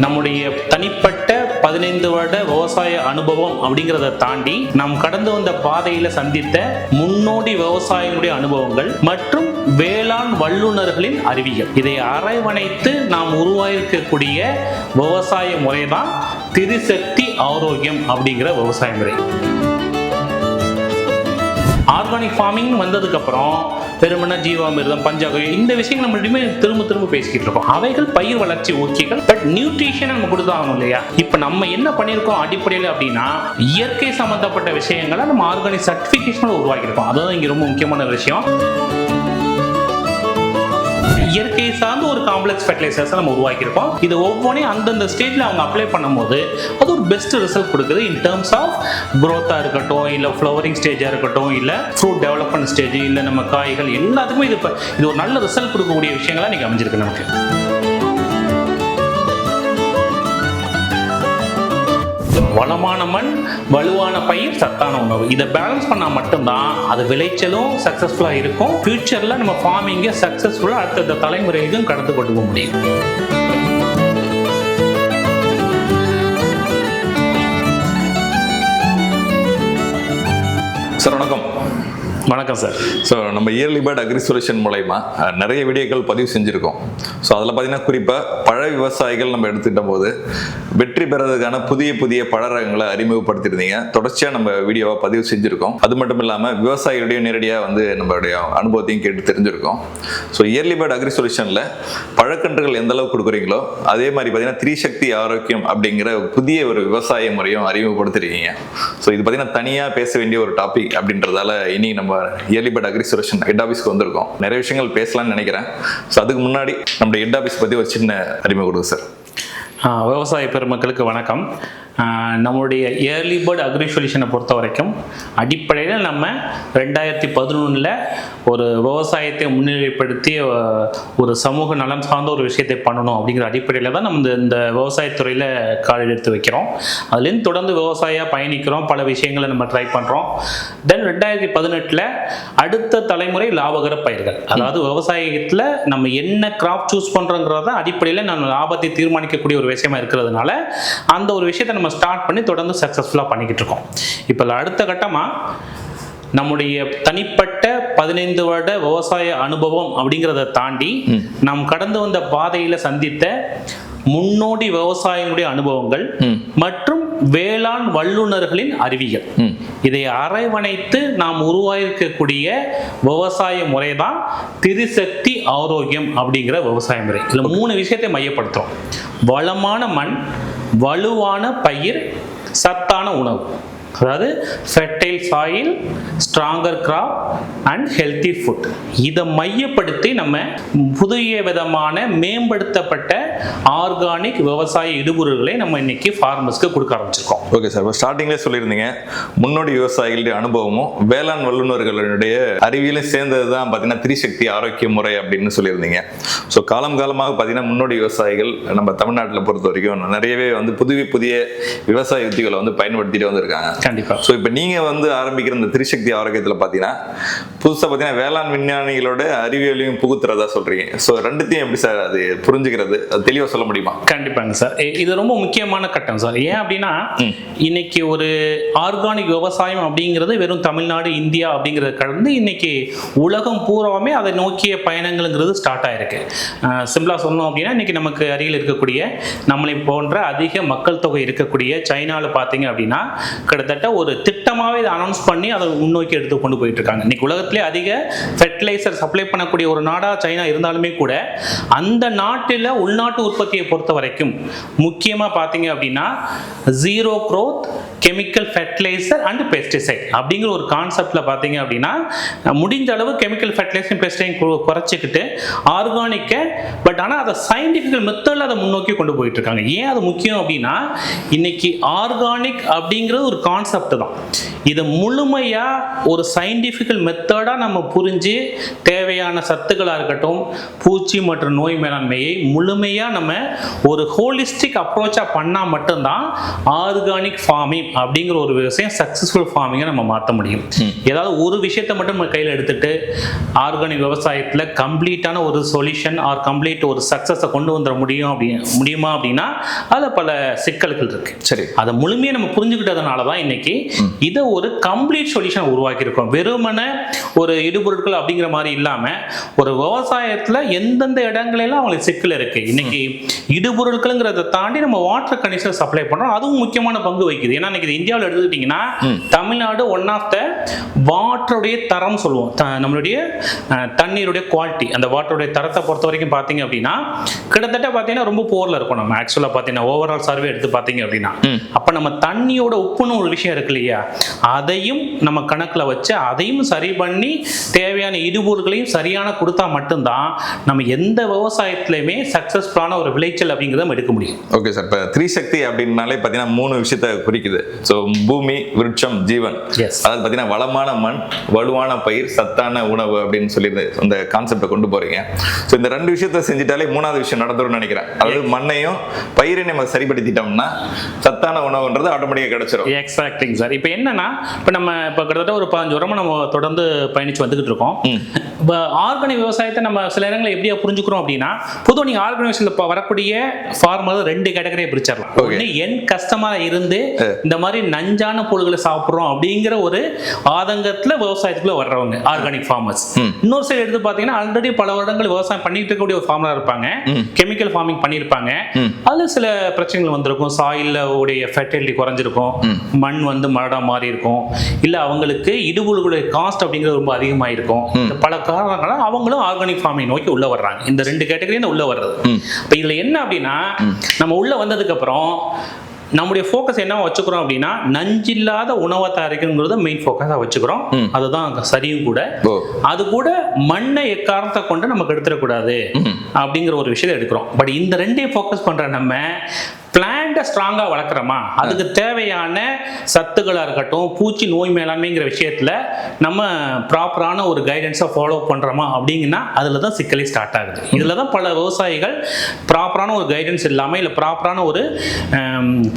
நம்முடைய தனிப்பட்ட 15 வருட விவசாய அனுபவம் அப்படிங்கிறத தாண்டி நாம் கடந்து வந்த பாதையில சந்தித்த முன்னோடி விவசாயிகளுடைய அனுபவங்கள் மற்றும் வேளாண் வல்லுநர்களின் அறிவியல், இதை அரவணைத்து நாம் உருவாயிருக்கக்கூடிய விவசாய முறைதான் திரிசக்தி ஆரோக்கியம் அப்படிங்கிற விவசாய முறை. ஆர்கானிக் ஃபார்மிங் வந்ததுக்கு அப்புறம் பெருமன ஜீவாமிர்தம், பஞ்சாகரம், இந்த விஷயங்கள் நம்ம மட்டுமே திரும்ப பேசிக்கிட்டு இருக்கோம். அவைகள் பயிர் வளர்ச்சி ஓகேகள், பட் நியூட்ரிஷன் நம்ம கொடுத்தாகணும் இல்லையா? இப்ப நம்ம என்ன பண்ணியிருக்கோம் அடிப்படையில் அப்படின்னா, இயற்கை சம்பந்தப்பட்ட விஷயங்களை நம்ம ஆர்கானிக் சர்டிபிகேஷன் உருவாக்கியிருக்கோம். அதுதான் இங்க ரொம்ப முக்கியமான விஷயம். இயற்கை சார்ந்த ஒரு காம்ப்ளெக்ஸ் ஃபெர்டிலைசர்ஸ் நம்ம உருவாக்கியிருக்கோம். இது ஒவ்வொன்றையும் அந்தந்த ஸ்டேஜ்ல அவங்க அப்ளை பண்ணும்போது அது ஒரு பெஸ்ட் ரிசல்ட் கொடுக்குது. இன் டர்ம்ஸ் ஆஃப் growth-ஆ இருக்கட்டும், இல்லை ஃப்ளவரிங் ஸ்டேஜாக இருக்கட்டும், இல்லை ஃப்ரூட் டெவலப்மெண்ட் ஸ்டேஜ், இல்லை நம்ம காய்கள் எல்லாத்துக்குமே இது ஒரு நல்ல ரிசல்ட் கொடுக்கக்கூடிய விஷயங்களா இன்னைக்கு அமைஞ்சிருக்கு நமக்கு. வளமான மண், வலுவான பயிர், சத்தான உணவு, இதை பேலன்ஸ் பண்ணா மட்டும்தான் அது விளைச்சலும் சக்சஸ்ஃபுல்லா இருக்கும். ஃபியூச்சர்ல நம்ம ஃபார்மிங்கை சக்சஸ்ஃபுல்லா அடுத்த தலைமுறைக்கும் கடந்து கொண்டு போக முடியும். சார் வணக்கம். வணக்கம் சார். ஸோ நம்ம இயர்லி பேர்ட் அக்ரி சொல்யூஷன் மூலயமா நிறைய வீடியோக்கள் பதிவு செஞ்சுருக்கோம். ஸோ அதில் பார்த்தீங்கன்னா குறிப்பாக பழ விவசாயிகள் நம்ம எடுத்துக்கிட்ட போது வெற்றி பெறதுக்கான புதிய பழ ரகங்களை அறிமுகப்படுத்தியிருந்தீங்க. தொடர்ச்சியாக நம்ம வீடியோவை பதிவு செஞ்சுருக்கோம். அது மட்டும் இல்லாமல் விவசாயிகளுடைய நேரடியாக நம்மளுடைய அனுபவத்தையும் கேட்டு தெரிஞ்சிருக்கோம். ஸோ இயர்லி பேர்ட் அக்ரி சொல்யூஷனில் பழக்கன்றுகள் எந்த அளவுக்கு கொடுக்குறீங்களோ அதே மாதிரி பார்த்தீங்கன்னா திரிசக்தி ஆரோக்கியம் அப்படிங்கிற புதிய ஒரு விவசாய முறையும் அறிமுகப்படுத்திருக்கீங்க. ஸோ இது பார்த்தீங்கன்னா தனியாக பேச வேண்டிய ஒரு டாபிக் அப்படின்றதால இனி நம்ம Early Bird Agri Solution head ஆஃபீஸ்க்கு வந்திருக்கோம். நிறைய விஷயங்கள் பேசலாம்னு நினைக்கிறேன். ஸோ அதுக்கு முன்னாடி நம்மளுடைய ஹெட் ஆஃபீஸ் பற்றி ஒரு சின்ன அறிமுகம் கொடுங்க சார். விவசாய பெருமக்களுக்கு வணக்கம். நம்மளுடைய இயர்லி பேர்ட் அக்ரி சொல்யூஷனை பொறுத்த வரைக்கும் அடிப்படையில் நம்ம 2011 ஒரு விவசாயத்தை முன்னிலைப்படுத்தி ஒரு சமூக நலன் சார்ந்த ஒரு விஷயத்தை பண்ணணும் அப்படிங்கிற அடிப்படையில் தான் நம்ம இந்த விவசாயத்துறையில் கால் எடுத்து வைக்கிறோம். அதுலேருந்து தொடர்ந்து விவசாயியாக பயணிக்கிறோம். பல விஷயங்களை நம்ம ட்ரை பண்ணுறோம். தென் 2018 அடுத்த தலைமுறை லாபகர பயிர்கள், அதாவது விவசாயத்தில் நம்ம என்ன கிராப் சூஸ் பண்ணுறோங்கிறத அடிப்படையில் நம்ம லாபத்தை தீர்மானிக்கக்கூடிய ஒரு விஷயமா இருக்கிறதுனால அந்த ஒரு விஷயத்தை நம்ம ஸ்டார்ட் பண்ணி தொடர்ந்து சக்சஸ்ஃபுல்லாக பண்ணிக்கிட்டு இருக்கோம். இப்போ அடுத்த கட்டமாக நம்முடைய தனிப்பட்ட 15 வருட விவசாய அனுபவம் அப்படிங்கிறத தாண்டி நாம் கடந்து வந்த பாதையில சந்தித்த முன்னோடி விவசாயிகளுடைய அனுபவங்கள் மற்றும் வேளாண் வல்லுநர்களின் அறிவியல், இதை அரவணைத்து நாம் உருவாயிருக்கக்கூடிய விவசாய முறை தான் திரிசக்தி ஆரோக்கியம் அப்படிங்கிற விவசாய முறை. இதுல 3 விஷயத்தை மையப்படுத்துறோம். வளமான மண், வலுவான பயிர், சத்தான உணவு, அதாவது fertile soil, stronger crop and healthy food. இதை மையப்படுத்தி நம்ம புதிய விதமான மேம்படுத்தப்பட்ட ஆர்கானிக் விவசாய இடுபொருள்களை நம்ம இன்னைக்கு ஃபார்மர்ஸ்க்கு கொடுக்க ஆரம்பிச்சிருக்கோம். ஓகே சார், ஸ்டார்டிங்லேயே சொல்லியிருந்தீங்க முன்னோடி விவசாயிகளுடைய அனுபவமும் வேளாண் வல்லுநர்களுடைய அறிவியலும் சேர்ந்தது தான் பார்த்தீங்கன்னா திரிசக்தி ஆரோக்கிய முறை அப்படின்னு சொல்லியிருந்தீங்க. ஸோ காலமாக பார்த்தீங்கன்னா முன்னோடி விவசாயிகள் நம்ம தமிழ்நாட்டில் பொறுத்த வரைக்கும் நிறையவே புதிய விவசாய யுத்திகளை பயன்படுத்திட்டு வந்திருக்காங்க. கண்டிப்பா. ஸோ இப்போ நீங்க ஆரம்பிக்கிற இந்த திரிசக்தி ஆரோக்கியத்தில் பார்த்தீங்கன்னா புதுசாக பார்த்தீங்கன்னா வேளாண் விஞ்ஞானிகளோட அறிவியலையும் புகுத்துறதா சொல்றீங்க. ஸோ ரெண்டுத்தையும் எப்படி சார் அது புரிஞ்சுக்கிறது, அது தெளிவாக சொல்ல முடியுமா? கண்டிப்பாங்க சார், இது ரொம்ப முக்கியமான கட்டம் சார். ஏன் அப்படின்னா இன்னைக்கு ஒரு ஆர்கானிக் விவசாயம் அப்படிங்கிறது வெறும் தமிழ்நாடு, இந்தியா அப்படிங்கிறது கடந்து இன்னைக்கு உலகம் பூராவுமே அதை நோக்கிய பயணங்கள்ங்கிறது ஸ்டார்ட் ஆயிருக்கு. சிம்பிளா சொல்லணும் அப்படின்னா இன்னைக்கு நமக்கு அருகில் இருக்கக்கூடிய நம்மளை போன்ற அதிக மக்கள் தொகை இருக்கக்கூடிய சைனாவில் பார்த்தீங்க அப்படின்னா கிட்டத்தட்ட ஒரு திட்டமாவே இதை அனௌன்ஸ் பண்ணி அதை முன்னோக்கி எடுத்து கொண்டு போயிட்டு இருக்காங்க. இன்னைக்கு உலகத்திலே அதிக ஃபெர்டிலைசர் சப்ளை பண்ணக்கூடிய ஒரு நாடா சைனா இருந்தாலுமே கூட அந்த நாட்டில் உள்நாட்டு உற்பத்தியை பொறுத்த வரைக்கும் முக்கியமா பார்த்தீங்க அப்படின்னா zero growth chemical fertiliser and pesticide அப்படிங்கிற ஒரு கான்செப்ட்ல பார்த்தீங்க அப்படின்னா முடிஞ்ச அளவு கெமிக்கல் ஃபெர்டிலைசர் பெஸ்டிசைட் குறைச்சிக்கிட்டு ஆர்கானிக்கை பட் ஆனால் அதை சயின்டிஃபிக்கல் மெத்தடில் அதை முன்னோக்கி கொண்டு போயிட்டு இருக்காங்க. ஏன் அது முக்கியம் அப்படின்னா இன்னைக்கு ஆர்கானிக் அப்படிங்கிறது ஒரு கான்செப்ட் தான். இதை முழுமையாக ஒரு சயின்டிஃபிக்கல் மெத்தடாக நம்ம புரிஞ்சு தேவையான சத்துக்களாக இருக்கட்டும், பூச்சி மற்றும் நோய் மேலாண்மையை முழுமையாக நம்ம ஒரு ஹோலிஸ்டிக் அப்ரோச்சாக பண்ணால் மட்டும்தான் ஆர்கானிக் ஃபார்மிங் அப்படிங்கிற ஒரு விஷயம் சக்ஸஸ்ஃபுல் ஃபார்மிங்கை நம்ம மாற்ற முடியும். ஏதாவது ஒரு விஷயத்தை மட்டும் நம்ம கையில் எடுத்துட்டு ஆர்கானிக் விவசாயத்தில் கம்ப்ளீட்டான ஒரு சொல்யூஷன் ஆர் கம்ப்ளீட் ஒரு சக்ஸஸை கொண்டு வந்துட முடியுமா அப்படின்னா அதில் பல சிக்கல்கள் இருக்கு. சரி, அதை முழுமையாக நம்ம புரிஞ்சுக்கிட்டதுனால தான் இன்னைக்கு இதை ஒரு கம்ப்ளீட் சொல்யூஷன் உருவாக்கியிருக்கோம். வெறுமனே ஒரு இடுபொருட்கள் அப்படிங்கிற மாதிரி இல்லாமல் ஒரு விவசாயத்தில் எந்தெந்த இடங்களெல்லாம் அவங்களுக்கு சிக்கல் இருக்கு. இன்னைக்கு இடுபொருட்கள்ங்கிறத தாண்டி நம்ம வாட்டர் கண்டிஷனர் சப்ளை பண்றோம், அதுவும் முக்கியமான பங்கு வகிக்குது. ஏன்னா இன்னைக்கு இந்தியாவில் எடுத்துக்கிட்டிங்கன்னா தமிழ்நாடு ஒன் ஆஃப் த வாட்டருடைய தரம் சொல்லுவோம், நம்மளுடைய தண்ணீருடைய குவாலிட்டி, அந்த வாட்டருடைய தரத்தை பொறுத்த வரைக்கும் பார்த்தீங்க அப்படின்னா கிட்டத்தட்ட பார்த்தீங்கன்னா ரொம்ப போரில் இருக்கும். நம்ம ஆக்சுவலாக பார்த்தீங்கன்னா ஓவரால் சர்வே எடுத்து பார்த்தீங்க அப்படின்னா அப்போ நம்ம தண்ணியோட உப்புன்னு ஒரு விஷயம் இருக்கு இல்லையா, அதையும் நம்ம கணக்கில் வச்சு அதையும் சரி பண்ணி தேவையான இடுபொருட்களையும் சரியான கொடுத்தா மட்டும்தான் நம்ம எந்த விவசாயத்திலையுமே சக்ஸஸ்ஃபுல்லான ஒரு விளைச்சல் அப்படிங்கிறத நம்ம எடுக்க முடியும். ஓகே சார், இப்போ த்ரீசக்தி அப்படின்னாலே பார்த்தீங்கன்னா 3 விஷயத்தை குறிக்குது. ஸோ பூமி, விருட்சம், ஜீவன். அதாவது பார்த்தீங்கன்னா வளமான மண், வலுவான பயிர், சத்தான உணவு அப்படின்னு சொல்லி அந்த கான்செப்டை கொண்டு போறீங்க. ஸோ இந்த 2 விஷயத்தை செஞ்சுட்டாலே 3வது விஷயம் நடந்துரும்னு நினைக்கிறேன். அதாவது மண்ணையும் பயிரையும் நம்ம சரிப்படுத்திட்டோம்னா சத்தான உணவுன்றது ஆட்டோமேட்டிக்காக கிடைச்சிரும். எக்ஸாக்ட்லிங் சார். இப்போ என்னன்னா நம்ம கிட்டத்தட்ட ஒரு 15 வருஷமா நம்ம தொடர்ந்து பயணிச்சு வந்துகிட்டு இருக்கோம். இப்போ ஆர்கானிக் விவசாயத்தை நம்ம சில இடங்களில் எப்படியா புரிஞ்சுக்கிறோம் அப்படின்னா, பொதுவாக நீங்கள் ஆர்கானிக் வரக்கூடிய ஃபார்மர் 2 கேட்டகரியை பிரிச்சிடலாம். ஒன்று என் கஸ்டமராக இருந்து இந்த மாதிரி நஞ்சான பொருட்களை சாப்பிட்றோம் அப்படிங்கிற ஒரு ஆதங்கத்தில் விவசாயத்துக்குள்ள வர்றவங்க ஆர்கானிக் ஃபார்மர்ஸ். இன்னொரு சைடு எடுத்து பார்த்தீங்கன்னா ஆல்ரெடி பல வருடங்கள் விவசாயம் பண்ணிட்டு இருக்கக்கூடிய ஒரு ஃபார்மராக இருப்பாங்க, கெமிக்கல் ஃபார்மிங் பண்ணியிருப்பாங்க. அதில் சில பிரச்சனைகள் வந்திருக்கும், சாயில்ல உடைய ஃபெர்டிலிட்டி குறைஞ்சிருக்கும், மண் மரடா மாறி இருக்கும், இல்ல அவங்களுக்கு இடுபொருளுடைய காஸ்ட் அப்படிங்கிறது ரொம்ப அதிகமாக இருக்கும். பல காரணங்களால் அவங்களும் ஆர்கானிக் ஃபார்மிங் நோக்கி உள்ள வர்றாங்க. இந்த 2 கேட்டகரியும் உள்ள வர்றது. இப்போ இதுல என்ன அப்படின்னா, நம்ம உள்ள வந்ததுக்கு அப்புறம் நம்முடைய ஃபோக்கஸ் என்ன வச்சுக்கிறோம் அப்படின்னா, நஞ்சில்லாத உணவை தயாரிக்கிறோங்கிறத மெயின் ஃபோக்கஸாக வச்சுக்கிறோம். அதுதான் சரியும் கூட. அது கூட மண்ணை எக்காரணத்தை கொண்டு நமக்கு எடுத்துடக்கூடாது அப்படிங்கிற ஒரு விஷயத்தை எடுக்கிறோம். பட் இந்த 2ஐயும் ஃபோக்கஸ் பண்ற நம்ம பிளான்ட்டை ஸ்ட்ராங்காக வளர்க்குறோமா, அதுக்கு தேவையான சத்துக்களாக இருக்கட்டும், பூச்சி நோய் மேலாண்மைங்கிற விஷயத்தில் நம்ம ப்ராப்பரான ஒரு கைடன்ஸை ஃபாலோ பண்ணுறோமா அப்படிங்கன்னா அதில் தான் சிக்கலே ஸ்டார்ட் ஆகுது. இதில் தான் பல விவசாயிகள் ப்ராப்பரான ஒரு கைடன்ஸ் இல்லாமல் இல்லை ப்ராப்பரான ஒரு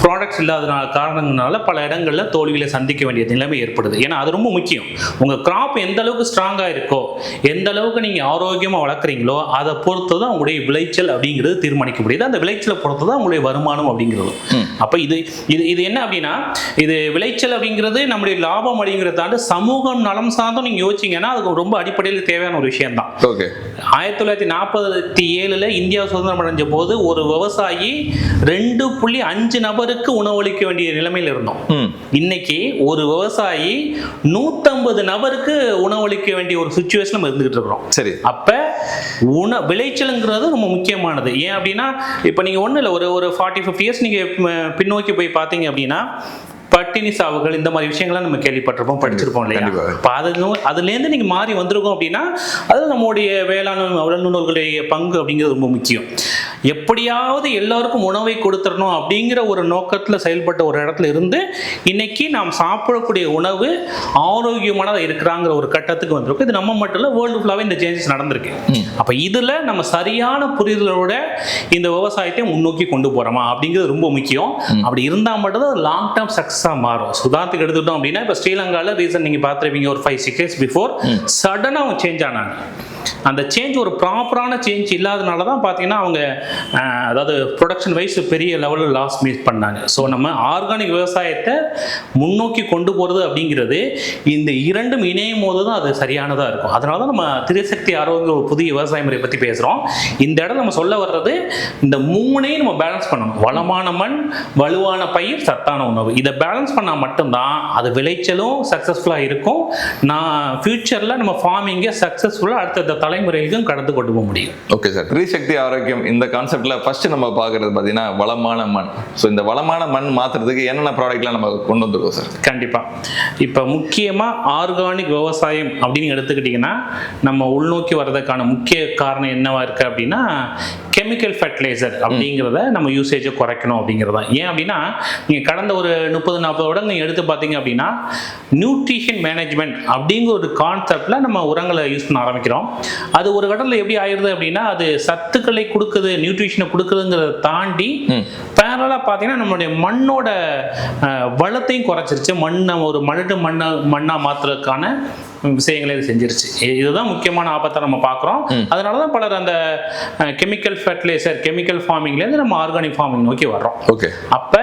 ப்ராடக்ட்ஸ் இல்லாத காரணங்களால பல இடங்களில் தோல்விகளை சந்திக்க வேண்டிய நிலைமை ஏற்படுது. ஏன்னா அது ரொம்ப முக்கியம். உங்கள் கிராப் எந்த அளவுக்கு ஸ்ட்ராங்காக இருக்கோ, எந்த அளவுக்கு நீங்கள் ஆரோக்கியமாக வளர்க்குறீங்களோ அதை பொறுத்து தான் உங்களுடைய விளைச்சல் அப்படிங்கிறது தீர்மானிக்க முடியுது. அந்த விளைச்சலை பொறுத்து தான் உங்களுடைய வருமானம் அப்படிங்கிறது. அப்ப இது என்ன அப்படின்னா, இது விளைச்சல் அப்படிங்கிறது நம்முடைய லாபம் அப்படிங்கிறத தாண்டி சமூகம் நலம் சார்ந்தும் நீங்க யோசிச்சீங்கன்னா அதுக்கு ரொம்ப அடிப்படையில் தேவையான ஒரு விஷயம் தான். 1947 இந்தியா சுதந்திரம் அடைஞ்ச போது ஒரு விவசாயி 2.5 நபருக்கு உணவளிக்க வேண்டிய நிலைமையில் இருந்தோம். இன்னைக்கு ஒரு விவசாயி 150 நபருக்கு உணவளிக்க வேண்டிய ஒரு சிச்சுவேஷன் நம்ம இருந்துகிட்டு இருக்கிறோம். சரி, அப்ப விளைச்சல்ங்கிறது ரொம்ப முக்கியமானது. ஏன் அப்படின்னா, இப்ப நீங்க ஒண்ணு இல்லை, ஒரு 40-50 இயர்ஸ் நீங்க பின்னோக்கி போய் பார்த்தீங்க அப்படின்னா பட்டினி சாவுகள் இந்த மாதிரி விஷயங்கள்லாம் நம்ம கேள்விப்பட்டிருப்போம், படிச்சிருப்போம் இல்லையா? இப்போ அதுலேருந்து நீங்கள் மாறி வந்திருக்கோம் அப்படின்னா அது நம்மளுடைய வேளாண் வல்லுநர்களுடைய பங்கு அப்படிங்கிறது ரொம்ப முக்கியம். எப்படியாவது எல்லாருக்கும் உணவை கொடுத்துடணும் அப்படிங்கிற ஒரு நோக்கத்தில் செயல்பட்ட ஒரு இடத்துல இருந்து இன்னைக்கு நாம் சாப்பிடக்கூடிய உணவு ஆரோக்கியமானதாக இருக்கிறாங்கிற ஒரு கட்டத்துக்கு வந்திருக்கும். இது நம்ம மட்டும் இல்லை, வேர்ல்டு ஃபுல்லாகவே இந்த சேஞ்சஸ் நடந்திருக்கு. அப்போ இதில் நம்ம சரியான புரிதலோட இந்த விவசாயத்தை முன்னோக்கி கொண்டு போகிறோமா அப்படிங்கிறது ரொம்ப முக்கியம். அப்படி இருந்தால் மட்டும்தான் லாங் டேர்ம் சக்ஸஸாக மாறும். சுதாத்துக்கு எடுத்துக்கிட்டோம் அப்படின்னா, இப்போ ஸ்ரீலங்காவில் ரீசன் நீங்கள் பார்த்துருப்பீங்க, ஒரு 5-6 இயர்ஸ் பிஃபோர் சடனாக அவங்க சேஞ்ச் ஆனாங்க. அந்த சேஞ்ச் ஒரு ப்ராப்பரான சேஞ்ச் இல்லாதனால தான் பார்த்தீங்கன்னா அவங்க அதாவது ப்ரொடக்ஷன் வைஸ் பெரிய லெவலில் லாஸ் மீட் பண்ணாங்க. ஸோ நம்ம ஆர்கானிக் விவசாயத்தை முன்னோக்கி கொண்டு போகிறது அப்படிங்கிறது இந்த இரண்டும் இணையும் போது தான் அது சரியானதாக இருக்கும். அதனால தான் நம்ம திரிசக்தி ஆரோக்கிய ஒரு புதிய விவசாய முறையை பற்றி பேசுகிறோம். இந்த இடம் நம்ம சொல்ல வர்றது இந்த 3ஐயும் நம்ம பேலன்ஸ் பண்ணணும். வளமான மண், வலுவான பயிர், சத்தான உணவு. இதை பேலன்ஸ் பண்ணால் மட்டும்தான் அது விளைச்சலும் சக்ஸஸ்ஃபுல்லாக இருக்கும். நான் ஃபியூச்சரில் நம்ம ஃபார்மிங்கை சக்ஸஸ்ஃபுல்லாக அடுத்த அடுத்த தலைமுறைகளுக்கும் கடந்து கொண்டு போக முடியும். ஓகே சார், ஸ்ரீசக்தி ஆரோக்கியம் இந்த கான்செப்ட்ல ஃபர்ஸ்ட் நம்ம பார்க்கறது பார்த்தீங்கன்னா வளமான மண். ஸோ இந்த வளமான மண் மாத்துறதுக்கு என்னென்ன ப்ராடக்ட்லாம் நம்ம கொண்டு வந்துருக்கோம் சார்? கண்டிப்பா. இப்போ முக்கியமாக ஆர்கானிக் விவசாயம் அப்படின்னு எடுத்துக்கிட்டிங்கன்னா நம்ம உள்நோக்கி வர்றதுக்கான முக்கிய காரணம் என்னவா இருக்கு அப்படின்னா கெமிக்கல் ஃபர்டிலைசர் அப்படிங்கிறத நம்ம யூசேஜை குறைக்கணும் அப்படிங்கிறது தான். ஏன் அப்படின்னா நீங்கள் கடந்த ஒரு 30-40 வருடம் நீங்கள் எடுத்து பார்த்தீங்க அப்படின்னா நியூட்ரிஷன் மேனேஜ்மெண்ட் அப்படிங்கிற ஒரு கான்செப்டில் நம்ம உரங்களை யூஸ் பண்ண ஆரம்பிக்கிறோம். அது ஒரு கட்டத்தில் எப்படி ஆயிடுது அப்படின்னா அது சத்துக்களை கொடுக்குது, நியூட்ரிஷனை கொடுக்குதுங்கிறத தாண்டி பேரலாக பார்த்தீங்கன்னா நம்மளுடைய மண்ணோட வளத்தையும் குறைச்சிருச்சு. மண்ணை ஒரு மண்ணாக மாற்றுறதுக்கான விஷயங்களே இது செஞ்சிருச்சு. இதுதான் முக்கியமான ஆபத்தை நம்ம பார்க்குறோம். அதனால தான் பலர் அந்த கெமிக்கல் ஃபர்டிலைசர், கெமிக்கல் ஃபார்மிங்லேருந்து நம்ம ஆர்கானிக் ஃபார்மிங் நோக்கி வர்றோம். ஓகே, அப்போ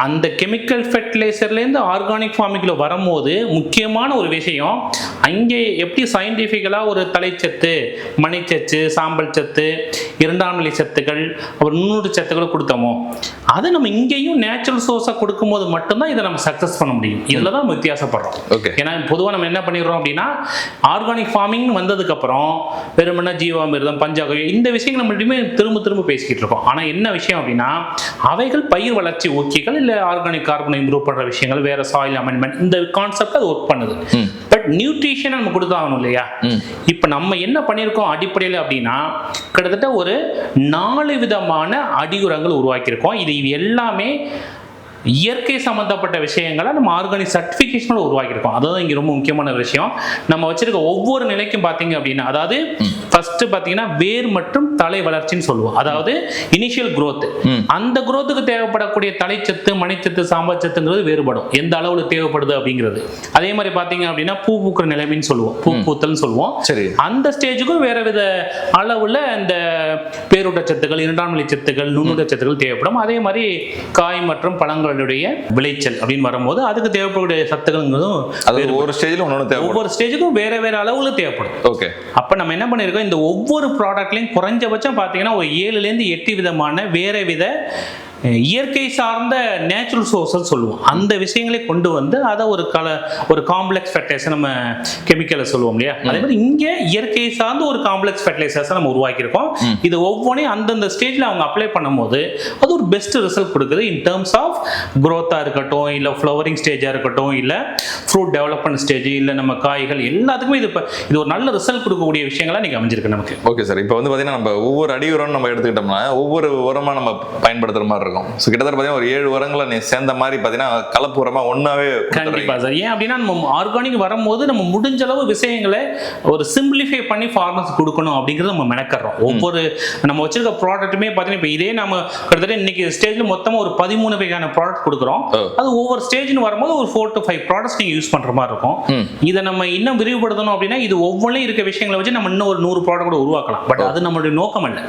அந்த கெமிக்கல் ஃபர்டிலைசர்லேருந்து ஆர்கானிக் ஃபார்மிங்கில் வரும்போது முக்கியமான ஒரு விஷயம், அங்கே எப்படி சயின்டிஃபிக்கலாக ஒரு தலைச்சத்து, மணிச்சத்து, சாம்பல் சத்து, இரண்டாம் நிலை சத்துக்கள், அப்புறம் 300 சத்துக்களை கொடுத்தோமோ அதை நம்ம இங்கேயும் நேச்சுரல் சோர்ஸாக கொடுக்கும்போது மட்டும்தான் இதை நம்ம சக்ஸஸ் பண்ண முடியும். இதில் தான் நம்ம வித்தியாசப்படுறோம். ஏன்னா பொதுவாக நம்ம என்ன பண்ணிடுறோம் அப்படின்னா ஆர்கானிக் ஃபார்மிங் வந்ததுக்கப்புறம் வெறுமனா ஜீவாமிர்தம், பஞ்சாகரம் இந்த விஷயங்கள் நம்ம மட்டுமே திரும்ப பேசிக்கிட்டு இருக்கோம். ஆனால் என்ன விஷயம் அப்படின்னா அவைகள் பயிர் வளர்ச்சி ஊக்கிகள், இல்லை ஆர்கானிக் கார்பனை இம்ப்ரூவ் பண்ணுற விஷயங்கள், வேற சாயில் அமெண்ட்மெண்ட், இந்த கான்செப்ட் அது ஒர்க் பண்ணுது. பட் நியூட்ரிஷன் நம்ம கொடுத்தாகணும் இல்லையா? இப்போ நம்ம என்ன பண்ணியிருக்கோம் அடிப்படையில் அப்படின்னா கிட்டத்தட்ட ஒரு 4 விதமான அடியுரங்கள் உருவாக்கியிருக்கோம். இது எல்லாமே இயற்கை சம்பந்தப்பட்ட விஷயங்களை நம்ம ஆர்கானிக் சர்டிஃபிகேஷனோட உருவாக்கியிருக்கோம். அதுதான் இங்கே ரொம்ப முக்கியமான விஷயம். நம்ம வச்சிருக்க ஒவ்வொரு நிலைக்கும் பார்த்தீங்க அப்படின்னா, அதாவது ஃபர்ஸ்ட் பார்த்தீங்கன்னா வேர் மற்றும் தலை வளர்ச்சின்னு சொல்லுவோம். அதாவது இனிஷியல் growth. அந்த growthக்கு தேவைப்படக்கூடிய தலைச்சத்து, மணிச்சத்து, சாம்பல் சத்துங்கிறது வேறுபடும், எந்த அளவுல தேவைப்படுது அப்படிங்கிறது. அதே மாதிரி பார்த்தீங்க அப்படின்னா பூ பூக்கிற நிலைமைன்னு சொல்லுவோம், பூ பூத்தல்னு சொல்லுவோம். அந்த ஸ்டேஜுக்கும் வேற வித அளவுல இந்த பேரூட்டச்சத்துக்கள், இரண்டாம் நிலை சத்துக்கள், நுண்ணுட்டச்சத்துக்கள் தேவைப்படும். அதே மாதிரி காய் மற்றும் பழங்கள் விளைச்சல் அப்படின்னு வரும்போது அதுக்கு தேவைப்படக்கூடிய சத்துக்களுங்கிறதும் ஒவ்வொரு ஸ்டேஜுக்கும் வேற வேற அளவுல தேவைப்படும். ஓகே, அப்ப நம்ம என்ன பண்ணிருக்கோம், இந்த ஒவ்வொரு ப்ராடக்ட்லயும் குறைஞ்சபட்சம் பாத்தீங்கன்னா ஒரு 7 to 8 விதமான வேற வித இயற்கை சார்ந்த நேச்சுரல் சோர்ஸ் சொல்லுவோம். அந்த விஷயங்களை கொண்டு வந்து அதை ஒரு காம்ப்ளெக்ஸ் ஃபர்டிலைசர், நம்ம கெமிக்கலை சொல்லுவோம் இல்லையா, அதே மாதிரி இங்க இயற்கை சார்ந்த ஒரு காம்ப்ளெக்ஸ் ஃபர்டிலைசர்ஸ் நம்ம உருவாக்கியிருக்கோம். இது ஒவ்வொன்றையும் அந்தந்த ஸ்டேஜ்ல அவங்க அப்ளை பண்ணும்போது அது ஒரு பெஸ்ட் ரிசல்ட் கொடுக்குது. இன் டர்ம்ஸ் ஆஃப் growth-ஆ இருக்கட்டும், இல்ல ஃப்ளவரிங் ஸ்டேஜா இருக்கட்டும், இல்ல ஃப்ரூட் டெவலப்மெண்ட் ஸ்டேஜ், இல்ல நம்ம காய்கள், எல்லாத்துக்குமே இது ஒரு நல்ல ரிசல்ட் கொடுக்கக்கூடிய விஷயங்களா நீங்க அமைஞ்சிருக்கு நமக்கு. ஓகே சார், இப்போ வந்து பாத்தீங்கன்னா நம்ம ஒவ்வொரு அடி உரம் நம்ம எடுத்துக்கிட்டோம்னா ஒவ்வொரு உரமா நம்ம பயன்படுத்துற மாதிரி இருக்கும். ஸோ கிட்டத்தட்ட பார்த்தீங்கன்னா ஒரு 7 உரங்களை நீ சேர்ந்த மாதிரி பார்த்தீங்கன்னா கலப்பு உரமா ஒன்றாவே. கண்டிப்பா சார். ஏன் அப்படின்னா நம்ம ஆர்கானிக் வரும்போது நம்ம முடிஞ்ச அளவு விஷயங்களை ஒரு சிம்பிளிஃபை பண்ணி ஃபார்மர்ஸ் கொடுக்கணும் அப்படிங்கிறது நம்ம மெனக்கறோம். ஒவ்வொரு நம்ம வச்சிருக்க ப்ராடக்ட்டுமே பார்த்தீங்கன்னா இப்போ இதே நம்ம கிட்டத்தட்ட இன்னைக்கு ஸ்டேஜ்ல மொத்தமாக ஒரு 13 வகையான ப்ராடக்ட் கொடுக்குறோம். அது ஒவ்வொரு ஸ்டேஜ்னு வரும்போது ஒரு 4 to 5 ப்ராடக்ட்ஸ் நீங்கள் யூஸ் பண்ணுற மாதிரி இருக்கும். இதை நம்ம இன்னும் விரிவுபடுத்தணும் அப்படின்னா இது ஒவ்வொன்றையும் இருக்க விஷயங்களை வச்சு நம்ம இன்னும் ஒரு 100 ப்ராடக்ட் கூட உருவாக்கலாம். பட் அது நம்மளுடைய நோக்கம் அல்ல.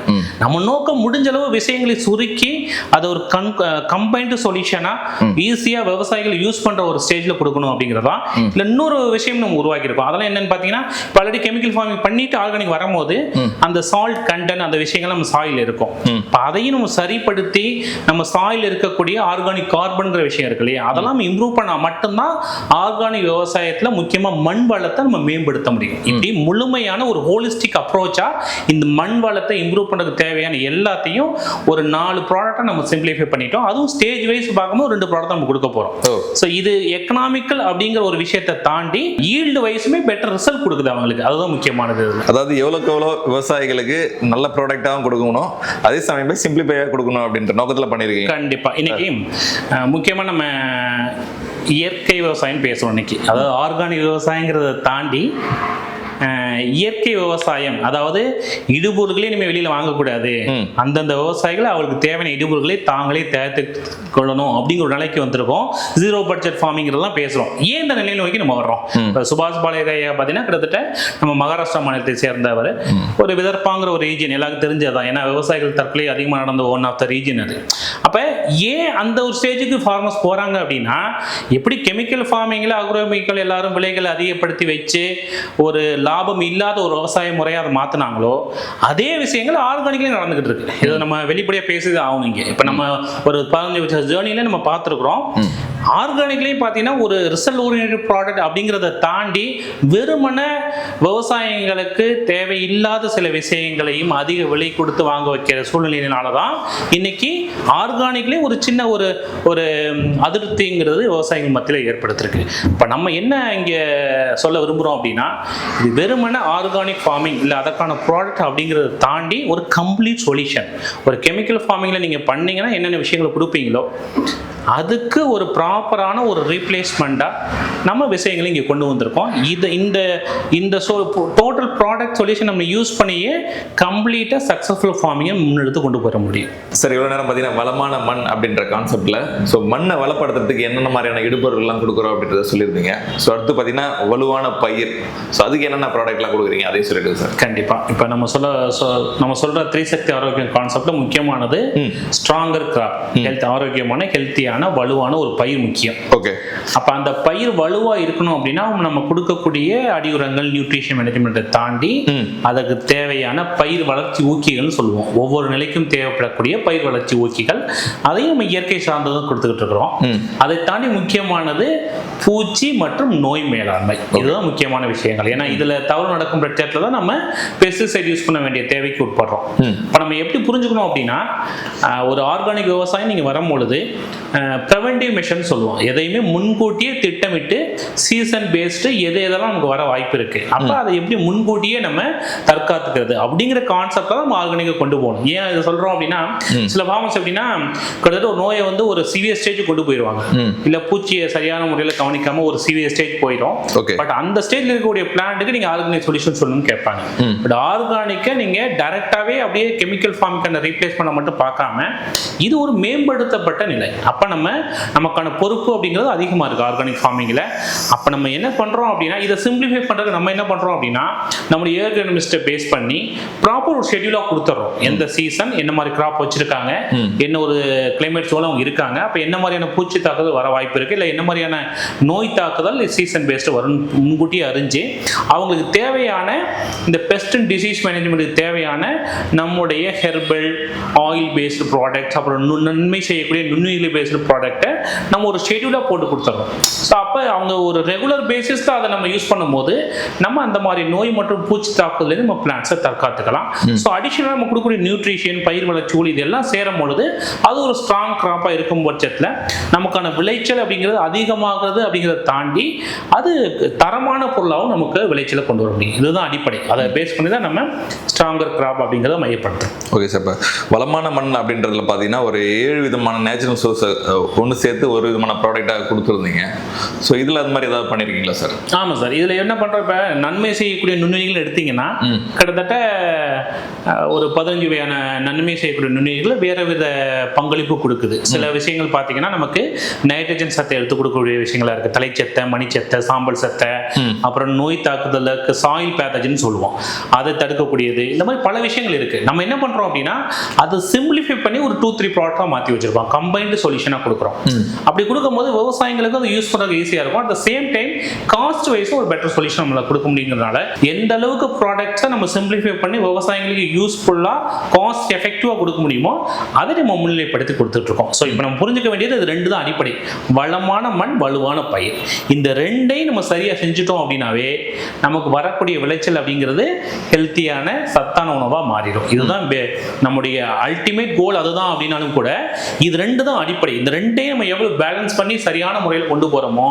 நம்ம நோக்கம் முடிஞ்ச அளவு விஷயங்களை சுருக்கி அதை ஒரு கம்பைன்டு சொல்யூஷனா ஈஸியா விவசாயிகள் யூஸ் பண்ற ஒரு ஸ்டேஜ்ல கொடுக்கணும் அப்படிங்கறதா. இல்ல இன்னொரு விஷயம் நம்ம உருவாக்கி இருக்கோம். அதெல்லாம் என்னன்னு பாத்தீங்கன்னா ஆல்ரெடி கெமிக்கல் ஃபார்மிங் பண்ணிட்டு ஆர்கானிக் வரும்போது அந்த சால்ட் கண்டென்ட், அந்த விஷயங்கள் நம்ம சாயில் இருக்கும். அதையும் நம்ம சரிப்படுத்தி நம்ம சாயில் இருக்கக்கூடிய ஆர்கானிக் கார்பன்ங்கிற விஷயம் இருக்கு இல்லையா, அதெல்லாம் இம்ப்ரூவ் பண்ணா மட்டும்தான் ஆர்கானிக் விவசாயத்துல முக்கியமா மண் வளத்தை நம்ம மேம்படுத்த முடியும். இப்படி முழுமையான ஒரு ஹோலிஸ்டிக் அப்ரோச்சா இந்த மண் வளத்தை இம்ப்ரூவ் பண்றதுக்கு தேவையான எல்லாத்தையும் ஒரு 4 ப்ராடக்ட்டை நம்ம சிம்பிளிஃபை பண்ணிட்டோம். அதுவும் ஸ்டேஜ் வைஸ் பார்க்கும்போது 2 ப்ராடக்ட் நம்ம கொடுக்க போறோம். சோ இது எக்கனாமிக்கல் அப்படிங்கிற ஒரு விஷயத்தை தாண்டி ஈல்டு வைஸுமே பெட்டர் ரிசல்ட் கொடுக்குது அவங்களுக்கு. அதுதான் முக்கியமானது. அதாவது எவ்வளவுக்கு எவ்வளோ விவசாயிகளுக்கு நல்ல ப்ராடக்டாகவும் கொடுக்கணும், அதே சமயம் சிம்பிளிஃபையாக கொடுக்கணும் அப்படின்ற நோக்கத்தில் பண்ணியிருக்கீங்க. கண்டிப்பா. இன்னைக்கு முக்கியமா நம்ம இயற்கை விவசாயம் பேசுறோம் இன்னைக்கு. அதாவது ஆர்கானிக் விவசாயங்கிறத தாண்டி இயற்கை விவசாயம், அதாவது இடுபொருள்களே இனிமேல் வெளியில வாங்கக்கூடாது, அந்தந்த விவசாயிகள் அவங்களுக்கு தேவையான இடுபொருள்களை தாங்களே தயாரித்து கொள்ளணும் அப்படிங்கிற ஒரு நிலைக்கு வந்திருக்கோம். 0 பட்ஜெட் ஃபார்மிங்கிறதெல்லாம் பேசுறோம். ஏன் இந்த நிலையை நோக்கி நம்ம வர்றோம்? சுபாஷ் பாலேரையா பார்த்தீங்கன்னா கிட்டத்தட்ட நம்ம மகாராஷ்டிரா மாநிலத்தை சேர்ந்தவர். ஒரு விதர்பாங்கிற ஒரு ரீஜன் எல்லாருக்கும் தெரிஞ்சதான். ஏன்னா விவசாயிகள் தற்கொலை அதிகமாக நடந்த ஒன் ஆஃப் த ரீஜன் அது. அப்ப ஏன் அந்த ஒரு ஸ்டேஜுக்கு ஃபார்மர்ஸ் போறாங்க அப்படின்னா, எப்படி கெமிக்கல் ஃபார்மிங்ல அக்ரோகெமிக்கல் எல்லாரும் விலைகளை அதிகப்படுத்தி வச்சு ஒரு லாபம் இல்லாத ஒரு விவசாய முறையை அதை மாத்தினாங்களோ அதே விஷயங்கள் ஆர்கானிக்லயும் நடந்துகிட்டு இருக்கு. இதை நம்ம வெளிப்படையா பேசுறது ஆகும். இங்க இப்ப நம்ம ஒரு 15 வருஷ ஜேர்னில நம்ம பார்த்துருக்கிறோம். ஆர்கானிக்லேயும் பார்த்தீங்கன்னா ஒரு ரிசல்ட் ஓரியன்டட் ப்ராடக்ட் அப்படிங்கிறத தாண்டி வெறுமன விவசாயிகளுக்கு தேவையில்லாத சில விஷயங்களையும் அதிக விலை கொடுத்து வாங்க வைக்கிற சூழ்நிலையினால தான் இன்னைக்கு ஆர்கானிக்லேயும் ஒரு சின்ன ஒரு ஒரு அதிருப்திங்கிறது விவசாயிகள் மத்தியில் ஏற்படுத்திருக்கு. இப்போ நம்ம என்ன இங்கே சொல்ல விரும்புகிறோம் அப்படின்னா, இது வெறுமன ஆர்கானிக் ஃபார்மிங் இல்லை அதற்கான ப்ராடக்ட் அப்படிங்கிறத தாண்டி ஒரு கம்ப்ளீட் சொல்யூஷன். ஒரு கெமிக்கல் ஃபார்மிங்கில் நீங்கள் பண்ணீங்கன்னா என்னென்ன விஷயங்களை கொடுப்பீங்களோ அதுக்கு ஒரு ப்ராப்பரான ஒரு ரீப்ளேஸ்மெண்ட்டாக நம்ம விஷயங்களை இங்கே கொண்டு வந்திருக்கோம். இந்த இந்த டோட்டல் ப்ராடக்ட் சொல்யூஷன் நம்ம யூஸ் பண்ணியே கம்ப்ளீட்டாக சக்ஸஸ்ஃபுல் ஃபார்மிங்கை முன்னெடுத்து கொண்டு போக முடியும். சார், இவ்வளோ நேரம் பார்த்தீங்கன்னா வளமான மண் அப்படின்ற கான்செப்டில் ஸோ மண்ணை வளப்படுத்துறதுக்கு என்னென்ன மாதிரியான இடுபொருள்லாம் கொடுக்குறோம் அப்படின்றத சொல்லியிருந்தீங்க. ஸோ அடுத்து பார்த்தீங்கன்னா வலுவான பயிர், ஸோ அதுக்கு என்னென்ன ப்ராடக்ட்லாம் கொடுக்குறீங்க அதையும் சொல்லிட்டு சார். கண்டிப்பாக இப்போ நம்ம சொல்கிற 3 சக்தி ஆரோக்கியம் கான்செப்டில் முக்கியமானது ஸ்ட்ராங்கர் கிராப், ஆரோக்கியமான ஹெல்த்தியான வலுவான ஒரு பயிர் முக்கியம். ஓகே. அப்ப அந்த பயிர் வலுவா இருக்கணும் அப்படின்னா நம்ம கொடுக்கக்கூடிய அடியுரங்கள், நியூட்ரிஷன் மேனேஜ்மெண்ட்டை தாண்டி அதற்கு தேவையான பயிர் வளர்ச்சி ஊக்கிகள் சொல்லுவோம். ஒவ்வொரு நிலைக்கும் தேவைப்படக்கூடிய பயிர் வளர்ச்சி ஊக்கிகள், அதையும் நம்ம இயற்கை சார்ந்ததும் கொடுத்துக்கிட்டு இருக்கிறோம். அதை தாண்டி முக்கியமானது பூச்சி மற்றும் நோய் மேலாண்மை. இதுதான் முக்கியமான விஷயங்கள். ஏன்னா இதுல தவறு நடக்கும் பட்சத்துல தான் நம்ம பெஸ்டிசைட் யூஸ் பண்ண வேண்டிய தேவைக்கு உட்படுறோம். இப்ப நம்ம எப்படி புரிஞ்சுக்கணும் அப்படின்னா, ஒரு ஆர்கானிக் விவசாயம் நீங்க வரும்பொழுது ப்ரிவென்டிவ் மெஷர்னு சொல்லுவோம். எதையுமே முன்கூட்டியே திட்டமிட்டு சீசன் பேஸ்டு எதெல்லாம் நமக்கு வர வாய்ப்பு இருக்கு, அப்போ அதை எப்படி முன்கூட்டியே நம்ம தற்காத்துக்கிறது அப்படிங்கிற கான்செப்டை நம்ம ஆர்கானிக்கை கொண்டு போகணும். ஏன் இதை சொல்றோம் அப்படின்னா, சில ஃபார்மர்ஸ் எப்படின்னா கிட்டத்தட்ட ஒரு நோயை வந்து ஒரு சிவியர் ஸ்டேஜ் கொண்டு போயிடுவாங்க, இல்ல பூச்சியை சரியான முறையில் கவனிக்காம ஒரு சிவியர் ஸ்டேஜ் போயிடும். பட் அந்த ஸ்டேஜ்ல இருக்கக்கூடிய பிளான்ட்டுக்கு நீங்க ஆர்கானிக் சொல்யூஷன் சொல்லணும்னு கேட்பாங்க. பட் ஆர்கானிக்கை நீங்க டைரக்டாவே அப்படியே கெமிக்கல் ஃபார்முக்கான ரீப்ளேஸ் பண்ண மட்டும் பார்க்காம இது ஒரு மேம்படுத்தப்பட்ட நிலை. அப்ப நமக்கான பொறுப்பு அப்படிங்கிறது அதிகமா இருக்கு ஆர்கானிக் ஃபார்மிங்ல. அப்ப நம்ம என்ன பண்றோம் அப்படின்னா, இதை சிம்பிளிஃபை பண்றது நம்ம என்ன பண்றோம் அப்படின்னா, நம்மளுடைய ஏர்கனிமிஸ்ட்டை பேஸ் பண்ணி ப்ராப்பர் ஒரு ஷெட்யூலா கொடுத்துறோம். எந்த சீசன் என்ன மாதிரி கிராப் வச்சிருக்காங்க, என்ன ஒரு கிளைமேட் சோல அவங்க இருக்காங்க, அப்ப என்ன மாதிரியான பூச்சி தாக்குதல் வர வாய்ப்பு இருக்கு, இல்ல என்ன மாதிரியான நோய் தாக்குதல் சீசன் பேஸ்டு வரும் முன்கூட்டியே அறிஞ்சு அவங்களுக்கு தேவையான இந்த பெஸ்ட் அண்ட் டிசீஸ் மேனேஜ்மெண்ட்டுக்கு தேவையான நம்முடைய ஹெர்பல் ஆயில் பேஸ்டு ப்ராடக்ட்ஸ், அப்புறம் நன்மை செய்யக்கூடிய நுண்ணுயிரி பேஸ்டு ப்ராடக்ட்டை நம்ம ஒரு ஷெட்யூலாக போட்டு கொடுத்துறோம். ஸோ அப்போ அவங்க ஒரு ரெகுலர் பேசிஸில் அதை நம்ம யூஸ் பண்ணும்போது நம்ம அந்த மாதிரி நோய் மற்றும் பூச்சி தாக்குதலேருந்து நம்ம பிளான்ட்ஸை தற்காத்துக்கலாம். ஸோ அடிஷனலாக நம்ம கொடுக்கக்கூடிய நியூட்ரிஷன், பயிர் வளர்ச்சி இதெல்லாம் சேரும் பொழுது அது ஒரு ஸ்ட்ராங் கிராப்பாக இருக்கும் பட்சத்தில் நமக்கான விளைச்சல் அப்படிங்கிறது அதிகமாகிறது அப்படிங்கிறத தாண்டி அது தரமான பொருளாகவும் நமக்கு விளைச்சலை கொண்டு வர முடியும். இதுதான் அடிப்படை. அதை பேஸ் பண்ணி தான் நம்ம ஸ்ட்ராங்கர் கிராப் அப்படிங்கிறத மையப்படுத்தும். ஓகே சார், இப்போ வளமான மண் அப்படின்றதுல பார்த்தீங்கன்னா ஒரு 7 விதமான நேச்சுரல் சோர்ஸை ஒன்று சேர்த்து ஒரு விதமான ப்ராடக்டாக கொடுத்துருந்தீங்க. ஸோ இதில் அது மாதிரி ஏதாவது பண்ணியிருக்கீங்களா சார்? ஆமாம் சார், இதில் என்ன பண்ணுறோம், இப்போ நன்மை செய்யக்கூடிய நுண்ணுயிர்கள் எடுத்தீங்கன்னா கிட்டத்தட்ட ஒரு 15 வகையான நன்மை செய்யக்கூடிய நுண்ணுயிர்கள் வேறு வித பங்களிப்பு கொடுக்குது. சில விஷயங்கள் பார்த்தீங்கன்னா நமக்கு நைட்ரஜன் சத்தை எடுத்து கொடுக்கக்கூடிய விஷயங்களா இருக்குது. தலைச்சத்தை, மணிச்சத்தை, சாம்பல் சத்தை, அப்புறம் நோய் தாக்குதலுக்கு சாயில் பேத்தஜன் சொல்லுவோம், அதை தடுக்கக்கூடியது. இந்த மாதிரி பல விஷயங்கள் இருக்குது. நம்ம என்ன பண்ணுறோம் அப்படின்னா, அதை சிம்பிளிஃபை பண்ணி ஒரு 2-3 ப்ராடக்டாக மாற்றி வச்சிருப்போம், கம்பைன்டு சொல்யூஷனாக கொடுக்குறோம். அப்படி கொடுக்கும்போது விவசாயிகளுக்கு அது யூஸ் பண்ணுறது ஈஸியாக இருக்கும். At the same time cost வைஸும் ஒரு பெட்டர் சொல்யூஷன் நம்மளால் கொடுக்க முடியுங்கிறதுனால எந்த அளவுக்கு ப்ராடக்ட்ஸை நம்ம சிம்பிளிஃபை பண்ணி விவசாயிகளுக்கு யூஸ்ஃபுல்லாக காஸ்ட் எஃபெக்டிவாக கொடுக்க முடியுமோ அதை நம்ம முன்னிலைப்படுத்தி கொடுத்துட்டு இருக்கோம். ஸோ இப்போ நம்ம புரிஞ்சுக்க வேண்டியது இது 2 தான் அடிப்படை: வளமான மண், வலுவான பயிர். இந்த 2ஐயும் நம்ம சரியாக செஞ்சுட்டோம் அப்படின்னாவே நமக்கு வரக்கூடிய விளைச்சல் அப்படிங்கிறது ஹெல்த்தியான சத்தான உணவாக மாறிடும். இதுதான் நம்முடைய அல்டிமேட் கோல். அதுதான் அப்படின்னாலும் கூட இது 2 தான் அடிப்படை. இந்த 2ஐயும் நம்ம எவ்வளவு பேலன்ஸ் பண்ணி சரியான முறையில் கொண்டு போறோமோ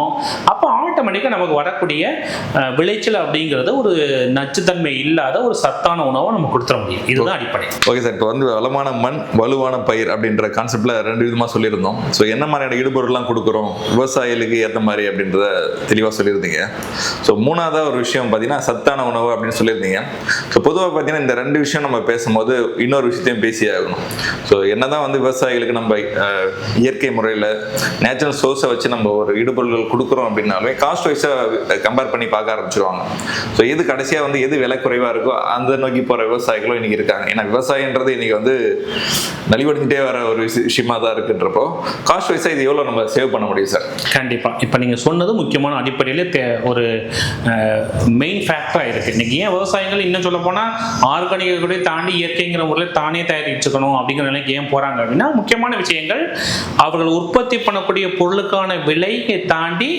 அப்போ ஆட்டோமேட்டிக்காக நமக்கு வரக்கூடிய விளைச்சல் அப்படிங்கிறது ஒரு நச்சுத்தன்மை இல்லாத ஒரு சத்தான உணவை நம்ம கொடுத்துட முடியும். இதுதான் அடிப்படை. ஓகே சார், இப்போ வந்து வளமான மண், வலுவான பயிர் அப்படின்ற கான்செப்ட்ல 2 விதமாக சொல்லியிருந்தோம். ஸோ என்ன மாதிரியான இடுபொருள்லாம் கொடுக்குறோம் விவசாயிகளுக்கு ஏற்ற மாதிரி அப்படின்றத தெளிவாக சொல்லியிருந்தீங்க. ஸோ 3ஆவதா ஒரு விஷயம் பார்த்தீங்கன்னா சத்தான உணவு அப்படின்னு சொல்லியிருந்தீங்க. ஸோ பொதுவாக பார்த்தீங்கன்னா இந்த 2 விஷயம் நம்ம பேசும்போது இன்னொரு விஷயத்தையும் பேசி ஆகணும். ஸோ என்னதான் வந்து விவசாயிகளுக்கு நம்ம இயற்கை முறையில் நேச்சுரல் சோர்ஸை வச்சு நம்ம ஒரு இடுபொருள்கள் கொடுக்குறோம் அப்படின்னாலுமே காஸ்ட் வைஸாக கம்பேர் பண்ணி பார்க்க ஆரம்பிச்சிருவாங்க. ஸோ எது கடைசியாக வந்து எது விலை குறைவாக இருக்கோ அந்த நோக்கி போகிற விவசாயிகளும் இன்னைக்கு இருக்காங்க. ஏன்னா விவசாயன்றது இன்னைக்கு வந்து நலிவடைஞ்சிட்டே வர ஒரு விஷயமா தான் இருக்குன்றப்போ காஸ்ட் வைஸாக இது எவ்வளோ நம்ம சேவ் பண்ண முடியும் சார்? கண்டிப்பாக. இப்போ நீங்கள் சொன்னது முக்கியமான அடிப்படையில் ஒரு மெயின் ஃபேக்டராக இருக்குது. இன்னைக்கு ஏன் விவசாயிகள் இன்னும் சொல்ல போனால் ஆர்கானிக்கை தாண்டி இயற்கைங்கிற முறையில் தானே தயாரிச்சுக்கணும் அப்படிங்கிற நிலைக்கு ஏன் போகிறாங்க அப்படின்னா, முக்கியமான விஷயங்கள் அவர்கள் உற்பத்தி பண்ணக்கூடிய பொருளுக்கான விலையை தாண்டி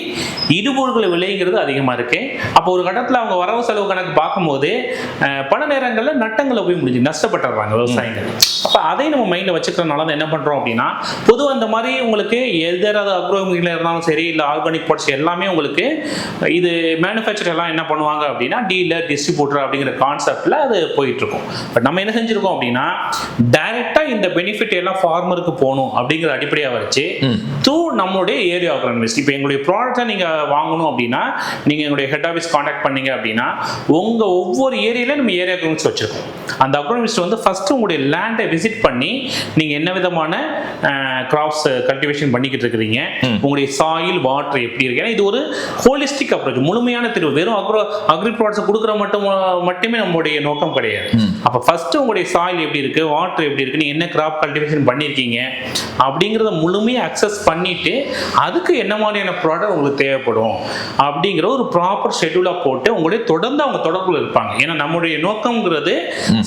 இடுபொருட்கள் விலைங்கிறது அதிகமாக இருக்கு. அப்போ ஒரு கட்டத்தில் அவங்க வரவு செலவு கணக்கு பார்க்கும்போது பல நேரங்களில் நட்டங்களை போய் முடிஞ்சு நஷ்டப்பட்டுறாங்க விவசாயிகள். அப்போ அதை நம்ம மைண்டில் வச்சுக்கிறதுனால தான் என்ன பண்ணுறோம் அப்படின்னா, பொதுவாக இந்த மாதிரி உங்களுக்கு எதாவது அக்ரோகெமிக்கல் இருந்தாலும் சரி, இல்லை ஆர்கானிக் ப்ராடக்ட்ஸ் எல்லாமே உங்களுக்கு இது மேனுஃபேக்சர் எல்லாம் என்ன பண்ணுவாங்க அப்படின்னா டீலர் டிஸ்ட்ரிபியூட்டர் அப்படிங்கிற கான்செப்டில் அது போயிட்டுருக்கும். பட் நம்ம என்ன செஞ்சுருக்கோம் அப்படின்னா, டைரெக்டாக இந்த பெனிஃபிட் எல்லாம் ஃபார்மருக்கு போகணும் அப்படிங்கிற அடிப்படையாக வச்சு த்ரூ நம்மளுடைய ஏரியா அக்ரோனமிஸ்ட். இப்போ எங்களுடைய ப்ராடக்ட்டை நீங்கள் வாங்கணும் அப்படின்னா, நீங்கள் எங்களுடைய ஹெட் ஆஃபீஸ் கான்டாக்ட் பண்ணீங்க அப்படின்னா, உங்கள் ஒவ்வொரு ஏரியாவில் நம்ம ஏரியா அக்ரோனமிஸ்ட் வச்சுருக்கோம். அந்த அக்ரோனமிஸ்ட் வந்து ஃபஸ்ட்டு உங்களுடைய லேண்டை விசிட் பண்ணி நீங்கள் என்ன விதமான கிராப்ஸ் கல்டிவேஷன் பண்ணிக்கிட்டு இருக்கிறீங்க, உங்களுடைய சாயில் வாட்டர் எப்படி இருக்கு. ஏன்னா இது ஒரு ஹோலிஸ்டிக் அப்ரோச், முழுமையான தீர்வு. வெறும் அக்ரி ப்ராடக்ட்ஸ் கொடுக்குற மட்டுமே நம்மளுடைய நோக்கம் கிடையாது. அப்போ ஃபர்ஸ்ட் உங்களுடைய சாயில் எப்படி இருக்கு, வாட்டர் எப்படி இருக்கு, நீங்க என்ன கிராப் கல்டிவேஷன் பண்ணியிருக்கீங்க அப்படிங்கிறத முழுமையாக அக்சஸ் பண்ணிட்டு அதுக்கு என்ன மாதிரியான ப்ராடக்ட் உங்களுக்கு தேவைப்படும் அப்படிங்கிற ஒரு ப்ராப்பர் ஷெட்யூலாக போட்டு உங்களுடைய தொடர்ந்து அவங்க தொடர்புல இருப்பாங்க. ஏன்னா நம்மளுடைய நோக்கம்ங்கிறது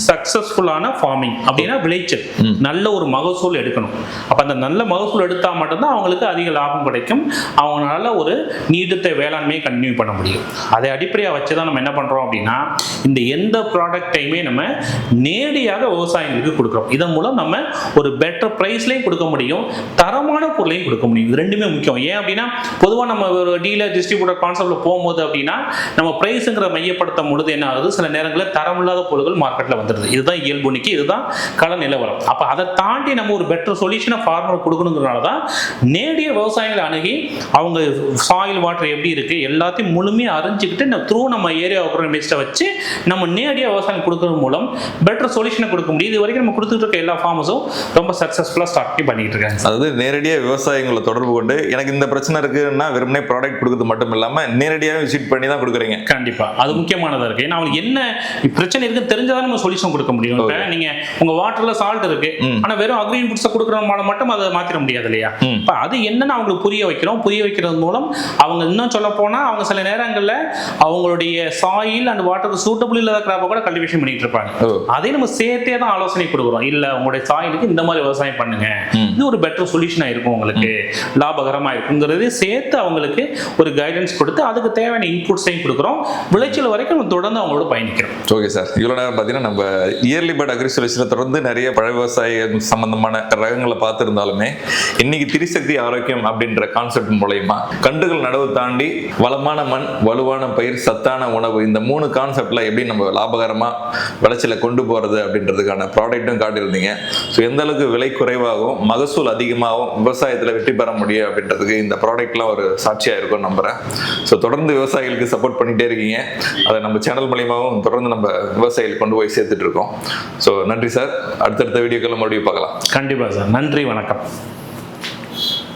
சக்சஸ்ஃபுல்லான ஃபார்மிங் அப்படின்னா விளைச்சல், நல்ல ஒரு மகசூல் எடுக்கணும். அப்போ அந்த நல்ல மகசூல் எடுத்தால் மட்டும்தான் அவங்களுக்கு அதிக லாபம் கிடைக்கும், அவங்களால ஒரு நீடித்த வேளாண்மையை கண்டினியூ பண்ண முடியும். அதை அடிப்படையாக வச்சு தான் நம்ம என்ன பண்ணுறோம் அப்படின்னா, இந்த எந்த ப்ராடக்டையுமே நம்ம நேரடியாக விவசாயிகளுக்கு கொடுக்குறோம். இதன் மூலம் நம்ம ஒரு பெட்டர் ப்ரைஸ்லையும் கொடுக்க முடியும், தரமான பொருளையும் கொடுக்க முடியும். இது ரெண்டுமே முக்கியம். ஏன் அப்படின்னா, பொதுவாக நம்ம ஒரு டீலர் டிஸ்ட்ரிபியூட்டர் கான்செப்டில் போகும்போது அப்படின்னா, நம்ம ப்ரைஸுங்கிற மையப்படுத்தும் பொழுது என்ன ஆகுது, சில நேரங்களில் தரமில்லாத பொருட்கள் மார்க்கெட்டில் வந்துடுது. இதுதான் இயல்புனிக்கு, இதுதான் கள நிலவரம். அப்போ அதை தாண்டி நம்ம ஒரு பெட்டர் சொல்யூஷனை ஃபார்மர் கொடுக்கணுங்கிறனால தான் நேரடிய விவசாயிகளை அணுகி அவங்க சாயில் வாட்டர் எப்படி இருக்கு எல்லாத்தையும் முழுமையாக அறிஞ்சிக்கிட்டு த்ரூ நம்ம ஏரியா அக்ரோனமிஸ்ட்டை வச்சு நம்ம நேரடியாக விவசாயம் கொடுக்கறது மூலம் பெட்டர் சொல்யூஷனை கொடுக்க முடியும். இது வரைக்கும் நம்ம கொடுத்துட்டு இருக்க எல்லா ஃபார்மர்ஸும் ரொம்ப சக்ஸஸ்ஃபுல்லாக ஸ்டார்ட் பண்ணிக்கிட்டு இருக்காங்க. அதாவது நேரடியாக விவசாயிகளை தொடர்பு கொண்டு எனக்கு இந்த பிரச்சனை இருக்குன்னா வெறுமனே ப்ராடக்ட் கொடுக்குறது மட்டும் இல்லாமல் நேரடியாக விசிட் பண்ணி தான் கொடுக்குறீங்க. கண்டிப்பாக அது முக்கியமானதாக இருக்கு. ஏன்னா அவங்களுக்கு என்ன பிரச்சனை இருக்குன்னு தெரிஞ்சாதான் நம்ம சொல்யூஷன் கொடுக்க முடியும். இப்போ நீங்க உங்க வாட்டர்ல சால்ட் இருக்கு, ஆனா வெறும் அக்ரி இன்புட்ஸை கொடுக்குறதுனால மட்டும் அதை மாத்திர முடியாது இல்லையா? இப்போ அது என்னன்னு அவங்களுக்கு புரிய வைக்கிறோம். புரிய வைக்கிறது மூலம் அவங்க இன்னும் சொல்ல போனா அவங்க சில நேரங்களில் அவங்களுடைய சாயில் அண்ட் வாட்டருக்கு சூட்டபிள் இல்லாத கிராப்பை கூட கல்டிவேஷன் பண்ணிட்டு இருப்பாங்க. அதை நம்ம சேர்த்தே தான் ஆலோசனை கொடுக்குறோம். இல்ல உங்களுடைய சாயிலுக்கு இந்த மாதிரி விவசாயம் பண்ணுங்க, இது ஒரு பெட்டர் சொல்யூஷனா இருக்கும், உங்களுக்கு லாபகரமா இருக்குங்கிறது சேர்த்து அவங்களுக்கு ஒரு கைடன்ஸ் கொடுத்து அதுக்கு தேவையான இன்புட்ஸையும் கொடுக்குறோம். விளைச்சல் வரைக்கும் நம்ம தொடர்ந்து அவங்களோட பயணிக்கிறோம். ஓகே சார், இவ்வளோ நேரம் பார்த்தீங்கன்னா நம்ம இயர்லி பேர்ட் அக்ரி சொல்யூஷனில் தொடர்ந்து நிறைய பழ விவசாய சம்பந்தமான ரகங்களை பார்த்துருந்தாலுமே இன்னைக்கு திரிசக்தி ஆரோக்கியம் அப்படின்ற கான்செப்ட் மூலயமா கண்டுகள் நடவு தாண்டி வளமான மண், வலுவான பயிர், சத்தான உணவு, இந்த 3 கான்செப்ட்ல எப்படி நம்ம லாபகரமா விளைச்சலை கொண்டு போறது அப்படின்றதுக்கான ப்ராடக்ட்டும் காட்டியிருந்தீங்க. ஸோ எந்த அளவுக்கு விலை குறைவாகவும் மகசூல் அதிகமாகவும் விவசாயத்தில் வெற்றி பெற முடியும் அப்படின்றதுக்கு இந்த ப்ராடக்ட்லாம் ஒரு சாட்சியாக இருக்கும்னு நம்புறேன். ஸோ தொடர்ந்து விவசாயிகளுக்கு சப்போர்ட் பண்ணிட்டே இருக்கீங்க. அதை நம்ம சேனல் மூலியமாகவும் தொடர்ந்து நம்ம விவசாயிகளுக்கு கொண்டு போய் சேர்த்துட்டு இருக்கோம். ஸோ நன்றி சார். அடுத்தடுத்த வீடியோக்கள் மறுபடியும் பார்க்கலாம். கண்டிப்பாக சார். நன்றி, வணக்கம்.